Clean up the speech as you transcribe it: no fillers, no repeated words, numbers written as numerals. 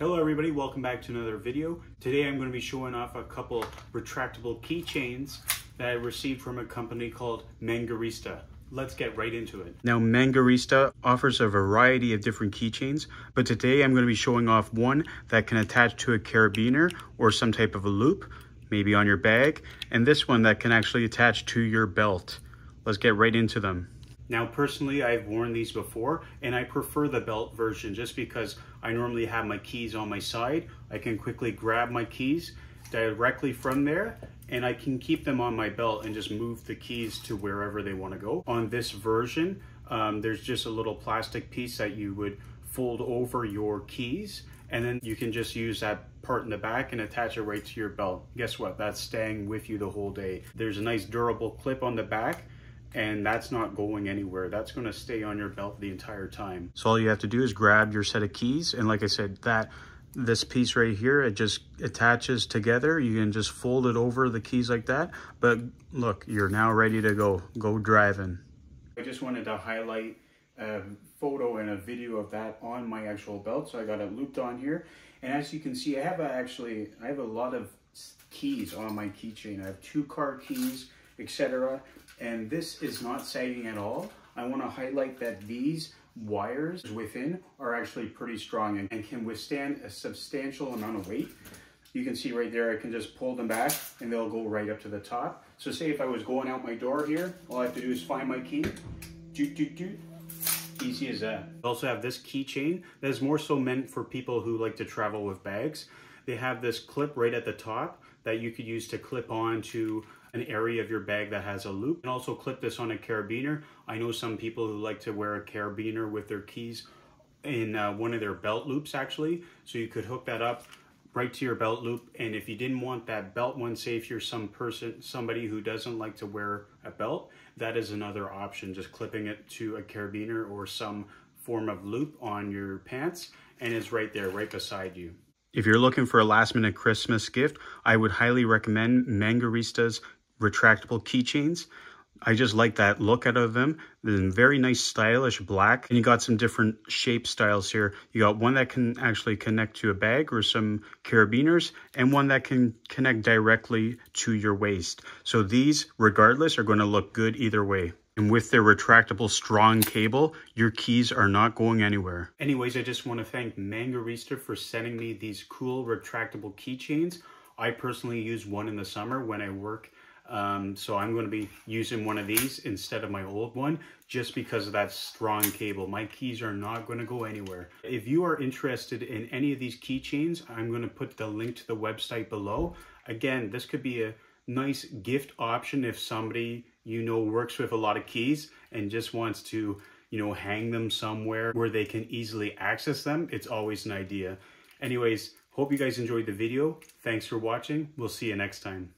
Hello everybody, welcome back to another video. Today I'm going to be showing off a couple retractable keychains that I received from a company called Retractable. Let's get right into it. Now Retractable offers a variety of different keychains, but today I'm going to be showing off one that can attach to a carabiner or some type of a loop, maybe on your bag, and this one that can actually attach to your belt. Let's get right into them. Now personally, I've worn these before and I prefer the belt version just because I normally have my keys on my side. I can quickly grab my keys directly from there and I can keep them on my belt and just move the keys to wherever they want to go. On this version, there's just a little plastic piece that you would fold over your keys, and then you can just use that part in the back and attach it right to your belt. Guess what? That's staying with you the whole day. There's a nice durable clip on the back, and that's not going anywhere. That's going to stay on your belt the entire time. So all you have to do is grab your set of keys, and like I said, this piece right here, it just attaches together. You can just fold it over the keys like that. But look, you're now ready to go driving. I just wanted to highlight a photo and a video of that on my actual belt. So I got it looped on here. And as you can see, I have a lot of keys on my keychain. I have 2 car keys, etc. And this is not sagging at all. I want to highlight that these wires within are actually pretty strong and can withstand a substantial amount of weight. You can see right there, I can just pull them back and they'll go right up to the top. So say if I was going out my door here, all I have to do is find my key. Doot, doot, doot. Easy as that. I also have this keychain that is more so meant for people who like to travel with bags. They have this clip right at the top that you could use to clip on to an area of your bag that has a loop. And also clip this on a carabiner. I know some people who like to wear a carabiner with their keys in one of their belt loops actually. So you could hook that up right to your belt loop. And if you didn't want that belt one, say if you're somebody who doesn't like to wear a belt, that is another option. Just clipping it to a carabiner or some form of loop on your pants, and it's right there, right beside you. If you're looking for a last minute Christmas gift, I would highly recommend Mangarista's retractable keychains. I just like that look out of them. They're very nice, stylish black. And you got some different shape styles here. You got one that can actually connect to a bag or some carabiners, and one that can connect directly to your waist. So these, regardless, are going to look good either way. And with their retractable strong cable, your keys are not going anywhere. Anyways, I just want to thank Retractable for sending me these cool retractable keychains. I personally use one in the summer when I work. So I'm going to be using one of these instead of my old one just because of that strong cable. My keys are not going to go anywhere. If you are interested in any of these keychains, I'm going to put the link to the website below. Again, this could be a nice gift option if somebody you know works with a lot of keys and just wants to, hang them somewhere where they can easily access them. It's always an idea. Anyways, hope you guys enjoyed the video. Thanks for watching. We'll see you next time.